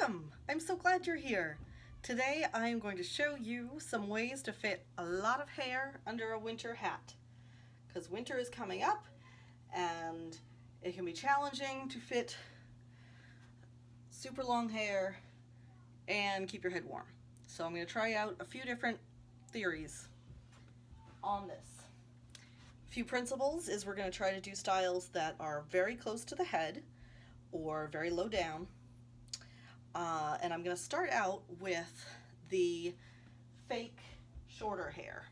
Welcome! I'm so glad you're here. Today I am going to show you some ways to fit a lot of hair under a winter hat. Because winter is coming up and it can be challenging to fit super long hair and keep your head warm. So I'm going to try out a few different theories on this. A few principles is we're going to try to do styles that are very close to the head or very low down. And I'm going to start out with the fake shorter hair.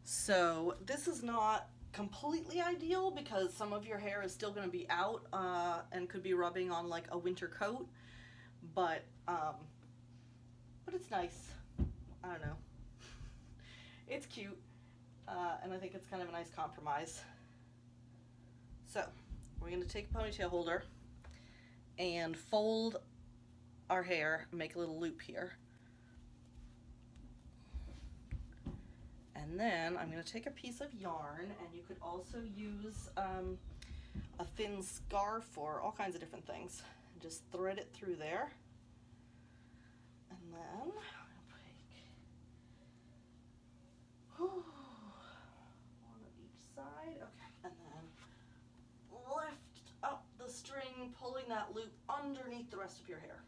So this is not completely ideal because some of your hair is still going to be out and could be rubbing on like a winter coat, but it's nice. I don't know. It's cute, and I think it's kind of a nice compromise. So we're going to take a ponytail holder and fold our hair, make a little loop here. And then I'm going to take a piece of yarn, and you could also use a thin scarf or all kinds of different things. Just thread it through there. And then I'm going to take one of each side. Okay. And then lift up the string, pulling that loop underneath the rest of your hair.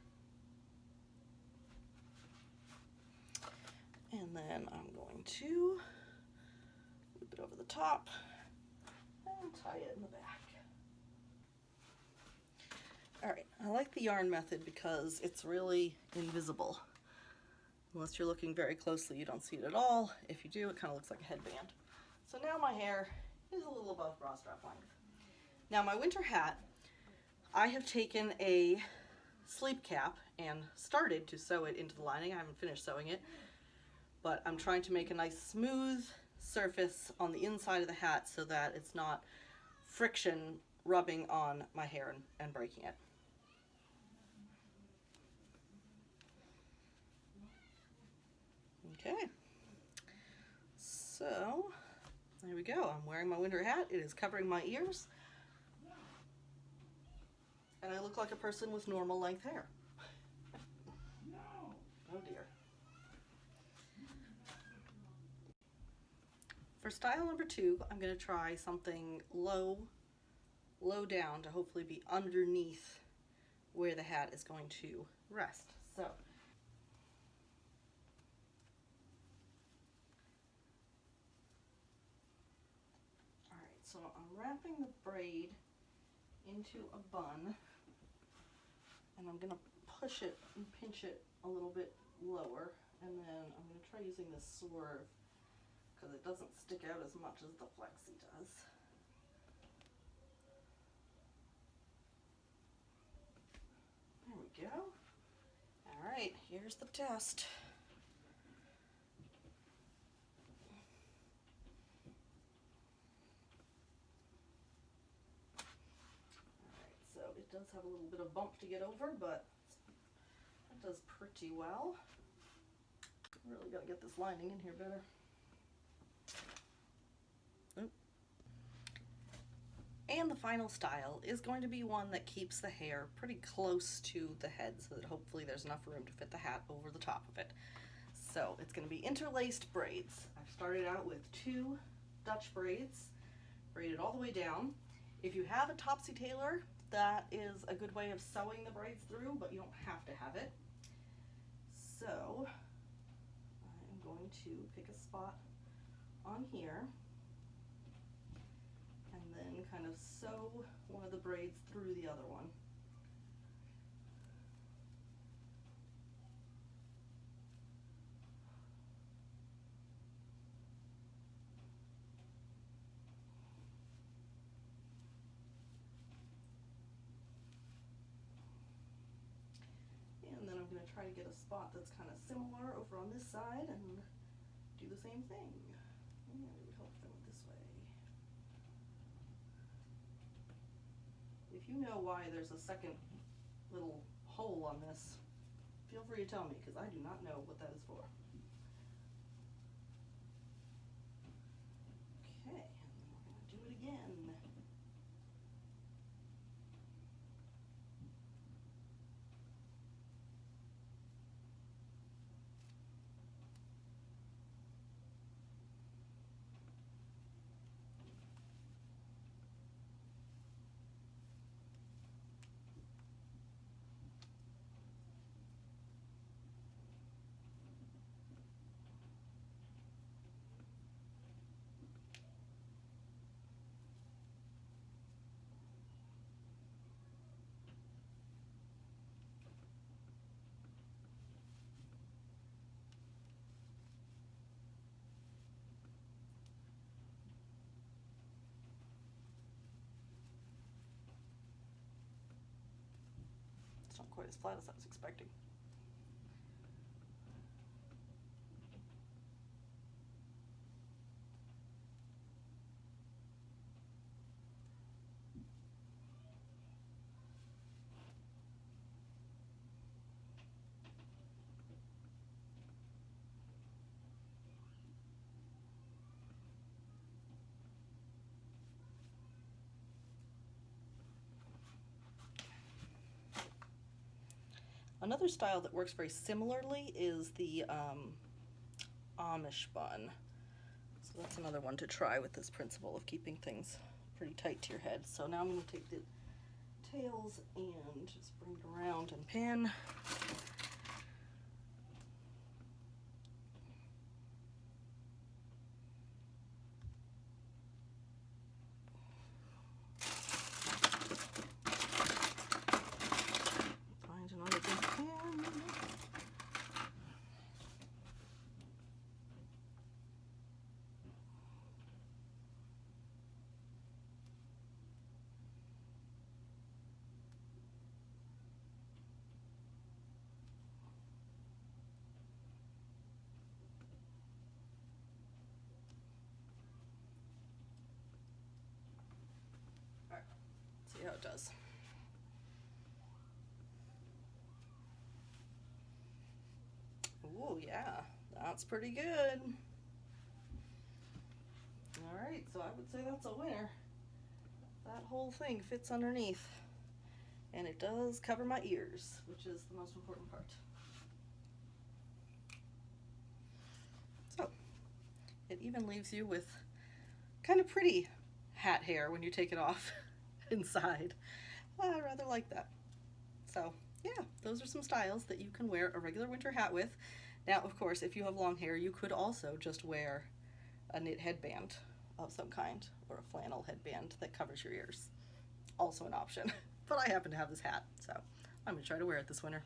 And then I'm going to loop it over the top and tie it in the back. Alright, I like the yarn method because it's really invisible. Unless you're looking very closely, you don't see it at all. If you do, it kind of looks like a headband. So now my hair is a little above bra strap length. Now my winter hat, I have taken a sleep cap and started to sew it into the lining. I haven't finished sewing it, but I'm trying to make a nice smooth surface on the inside of the hat so that it's not friction rubbing on my hair and breaking it. Okay, so there we go. I'm wearing my winter hat. It is covering my ears, and I look like a person with normal length hair. Oh dear. For style number 2, I'm going to try something low down to hopefully be underneath where the hat is going to rest. So so I'm wrapping the braid into a bun, and I'm going to push it and pinch it a little bit lower, and then I'm going to try using this swerve because it doesn't stick out as much as the flexi does. There we go. All right, here's the test. It does have a little bit of bump to get over, but it does pretty well. Really got to get this lining in here better. Oop. And the final style is going to be one that keeps the hair pretty close to the head so that hopefully there's enough room to fit the hat over the top of it. So it's going to be interlaced braids. I've started out with 2 Dutch braids, braided all the way down. If you have a topsy tailor, that is a good way of sewing the braids through, but you don't have to have it. So I'm going to pick a spot on here and then kind of sew one of the braids through the other one. And then I'm going to try to get a spot that's kind of similar over on this side and do the same thing. And it would help if I went this way. If you know why there's a second little hole on this, feel free to tell me because I do not know what that is for. Okay, and then we're going to do it again. not quite as flat as I was expecting. Another style that works very similarly is the Amish bun. So that's another one to try with this principle of keeping things pretty tight to your head. So now I'm going to take the tails and just bring it around and pin. Find another good pin. See how it does. Oh yeah, that's pretty good. Alright, so I would say that's a winner. That whole thing fits underneath. And it does cover my ears, which is the most important part. So, it even leaves you with kind of pretty hat hair when you take it off inside. I rather like that. So yeah, those are some styles that you can wear a regular winter hat with. Now, of course, if you have long hair, you could also just wear a knit headband of some kind, or a flannel headband that covers your ears. Also an option. But I happen to have this hat, so I'm going to try to wear it this winter.